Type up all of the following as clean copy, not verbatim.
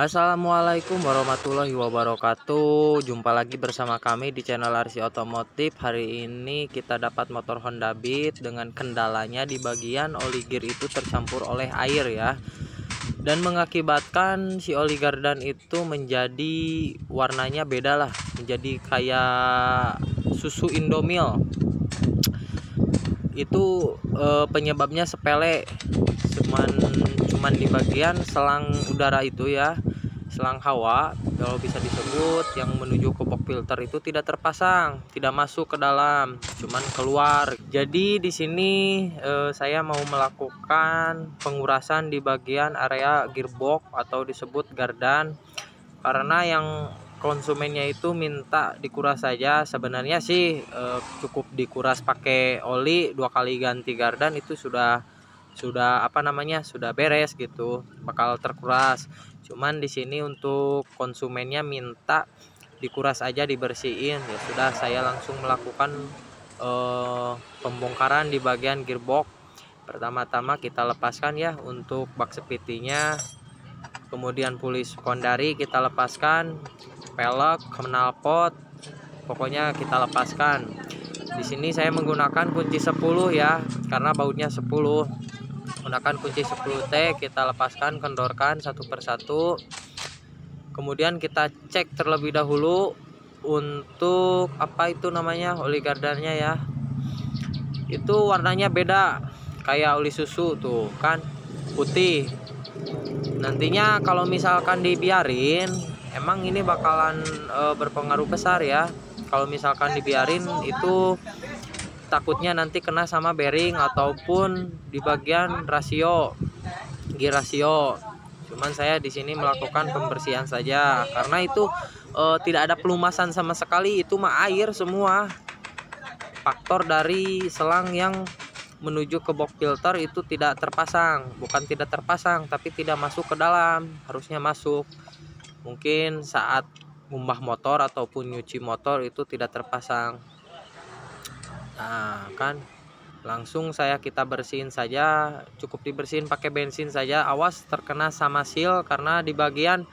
Assalamualaikum warahmatullahi wabarakatuh. Jumpa lagi bersama kami di channel RC Otomotif. Hari ini kita dapat motor Honda Beat dengan kendalanya di bagian oli gear itu tercampur oleh air ya, dan mengakibatkan si oli gardan itu menjadi warnanya beda lah, menjadi kayak susu Indomil. Itu penyebabnya sepele, cuman di bagian selang udara itu ya, selang hawa kalau bisa disebut, yang menuju ke box filter itu tidak terpasang, tidak masuk ke dalam, cuman keluar. Jadi di sini saya mau melakukan pengurasan di bagian area gearbox atau disebut gardan, karena yang konsumennya itu minta dikuras saja. Sebenarnya sih cukup dikuras pakai oli 2 kali ganti gardan itu sudah sudah beres gitu, bakal terkuras. Cuman di sini untuk konsumennya minta dikuras aja, dibersihin, ya sudah saya langsung melakukan pembongkaran di bagian gearbox. Pertama-tama kita lepaskan ya untuk bak sepitinya, kemudian puli sekondari kita lepaskan, pelek, knalpot, pokoknya kita lepaskan. Di sini saya menggunakan kunci 10 ya, karena bautnya 10. Menggunakan kunci 10T, kita lepaskan, kendorkan satu persatu. Kemudian kita cek terlebih dahulu untuk apa itu namanya, oli gardannya ya. Itu warnanya beda, kayak oli susu tuh kan, putih. Nantinya kalau misalkan dibiarin, emang ini bakalan berpengaruh besar ya. Kalau misalkan dibiarin itu takutnya nanti kena sama bearing ataupun di bagian rasio, gear rasio. Cuman saya di sini melakukan pembersihan saja, karena itu tidak ada pelumasan sama sekali, itu mah air semua. Faktor dari selang yang menuju ke box filter itu tidak terpasang, bukan tidak terpasang tapi tidak masuk ke dalam, harusnya masuk. Mungkin saat ngumbah motor ataupun nyuci motor itu tidak terpasang. Nah kan, langsung kita bersihin saja, cukup dibersihin pakai bensin saja. Awas terkena sama seal, karena di bagian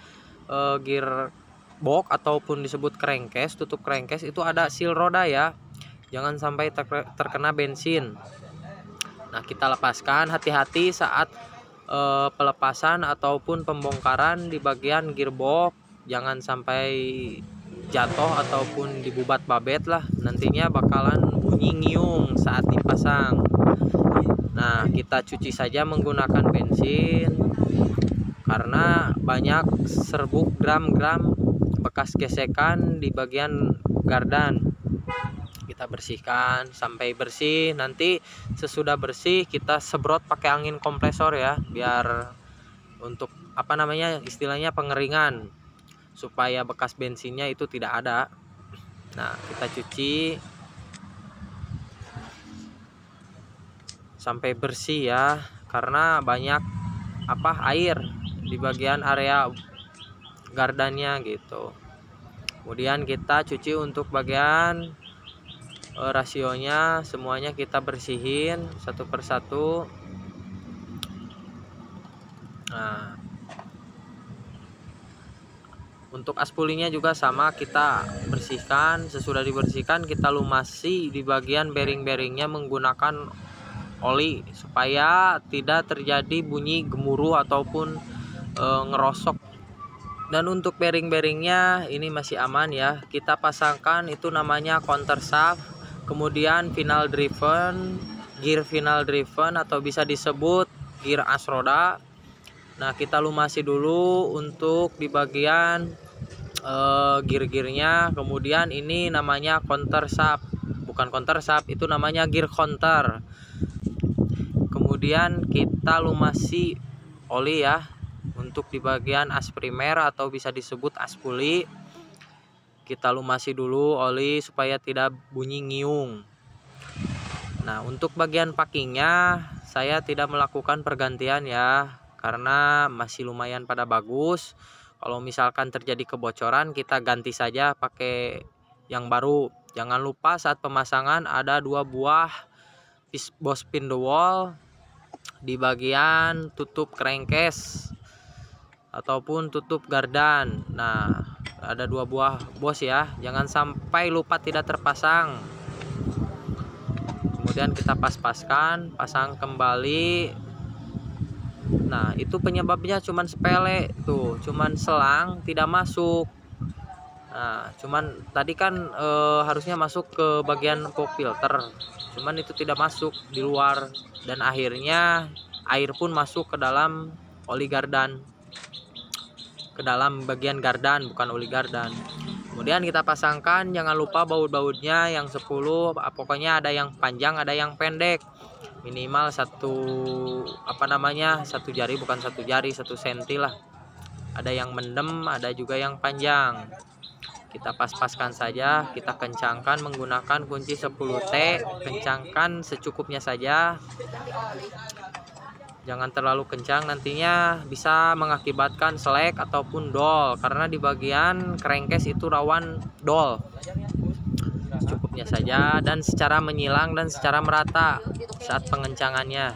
gear box ataupun disebut crankcase, tutup crankcase itu ada seal roda ya, jangan sampai terkena bensin. Nah kita lepaskan, hati-hati saat pelepasan ataupun pembongkaran di bagian gearbox, jangan sampai jatuh ataupun dibubat babet lah, nantinya bakalan bunyi ngiung saat dipasang. Nah kita cuci saja menggunakan bensin, karena banyak serbuk gram-gram bekas gesekan di bagian gardan. Kita bersihkan sampai bersih. Nanti sesudah bersih kita semprot pakai angin kompresor ya, biar untuk apa namanya, istilahnya pengeringan, supaya bekas bensinnya itu tidak ada. Nah kita cuci sampai bersih ya, karena banyak air di bagian area gardannya gitu. Kemudian kita cuci untuk bagian rasionya, semuanya kita bersihin satu persatu. Nah untuk aspulinya juga sama, kita bersihkan. Sesudah dibersihkan kita lumasi di bagian bearing-bearingnya menggunakan oli, supaya tidak terjadi bunyi gemuruh ataupun ngerosok. Dan untuk bearing-bearingnya ini masih aman ya, kita pasangkan itu namanya counter shaft, kemudian final driven, gear final driven atau bisa disebut gear as roda. Nah kita lumasi dulu untuk di bagian gear-gearnya. Kemudian ini namanya counter shaft, bukan counter shaft, itu namanya gear counter. Kemudian kita lumasi oli ya untuk di bagian as primer atau bisa disebut aspuli. Kita lumasi dulu oli supaya tidak bunyi ngiung. Nah untuk bagian packingnya saya tidak melakukan pergantian ya, karena masih lumayan pada bagus. Kalau misalkan terjadi kebocoran kita ganti saja pakai yang baru. Jangan lupa saat pemasangan ada 2 buah Bosch spin the wall di bagian tutup crankcase ataupun tutup gardan. Nah, ada 2 buah bos ya, jangan sampai lupa tidak terpasang. Kemudian kita pas-paskan, pasang kembali. Nah, itu penyebabnya cuman sepele tuh, cuman selang tidak masuk. Nah, cuman tadi kan harusnya masuk ke bagian pop filter, cuman itu tidak masuk di luar, dan akhirnya air pun masuk ke dalam oli gardan, ke dalam bagian gardan, bukan oli gardan. Kemudian kita pasangkan, jangan lupa baut-bautnya yang 10, pokoknya ada yang panjang ada yang pendek, minimal satu jari, bukan 1 jari, 1 senti lah. Ada yang mendem, ada juga yang panjang. Kita pas-paskan saja, kita kencangkan menggunakan kunci 10T, kencangkan secukupnya saja. Jangan terlalu kencang, nantinya bisa mengakibatkan selek ataupun dol, karena di bagian crankcase itu rawan dol. Cukupnya saja dan secara menyilang dan secara merata saat pengencangannya.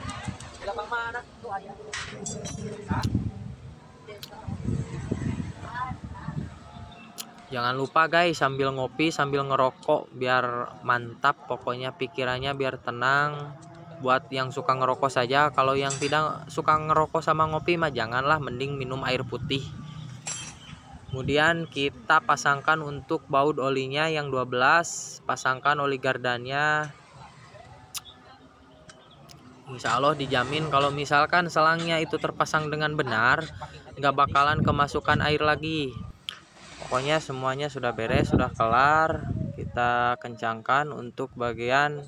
Jangan lupa guys, sambil ngopi sambil ngerokok biar mantap, pokoknya pikirannya biar tenang. Buat yang suka ngerokok saja, kalau yang tidak suka ngerokok sama ngopi mah janganlah, mending minum air putih. Kemudian kita pasangkan untuk baut olinya yang 12, pasangkan oli gardannya. Insya Allah dijamin kalau misalkan selangnya itu terpasang dengan benar, nggak bakalan kemasukan air lagi. Pokoknya semuanya sudah beres, sudah kelar. Kita kencangkan untuk bagian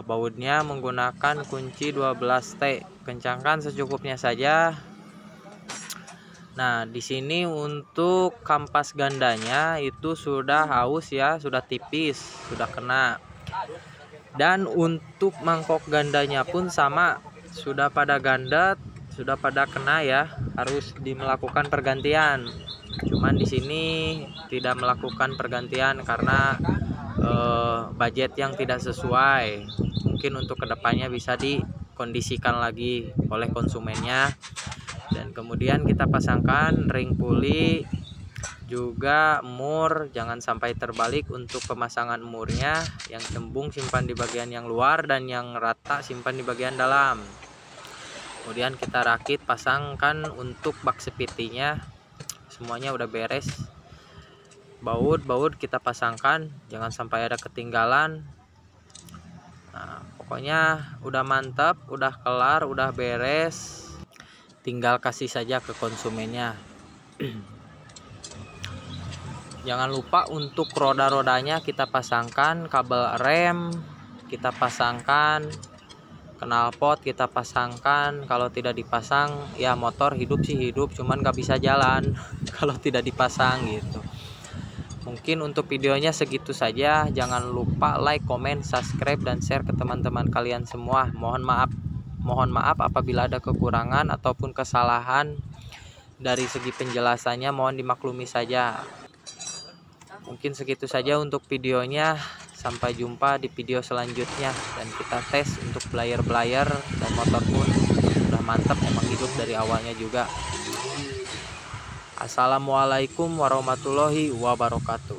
bautnya menggunakan kunci 12T, kencangkan secukupnya saja. Nah, di sini untuk kampas gandanya itu sudah haus ya, sudah tipis, sudah kena. Dan untuk mangkok gandanya pun sama, sudah pada gandet, sudah pada kena ya, harus melakukan pergantian. Cuman di sini tidak melakukan pergantian karena budget yang tidak sesuai. Mungkin untuk kedepannya bisa dikondisikan lagi oleh konsumennya. Dan kemudian kita pasangkan ring puli, juga mur, jangan sampai terbalik untuk pemasangan murnya. Yang cembung simpan di bagian yang luar dan yang rata simpan di bagian dalam. Kemudian kita rakit, pasangkan untuk bak sepitinya. Semuanya udah beres. Baut kita pasangkan, jangan sampai ada ketinggalan. Nah, pokoknya udah mantap, udah kelar, udah beres. Tinggal kasih saja ke konsumennya. Jangan lupa untuk roda-rodanya kita pasangkan, kabel rem kita pasangkan, knalpot kita pasangkan. Kalau tidak dipasang ya motor hidup sih hidup, cuman gak bisa jalan kalau tidak dipasang gitu. Mungkin untuk videonya segitu saja. Jangan lupa like, comment, subscribe, dan share ke teman-teman kalian semua. Mohon maaf apabila ada kekurangan ataupun kesalahan dari segi penjelasannya, mohon dimaklumi saja. Mungkin segitu saja untuk videonya. Sampai jumpa di video selanjutnya, dan kita tes untuk belayer dan motor pun udah mantap, emang hidup dari awalnya juga. Assalamualaikum warahmatullahi wabarakatuh.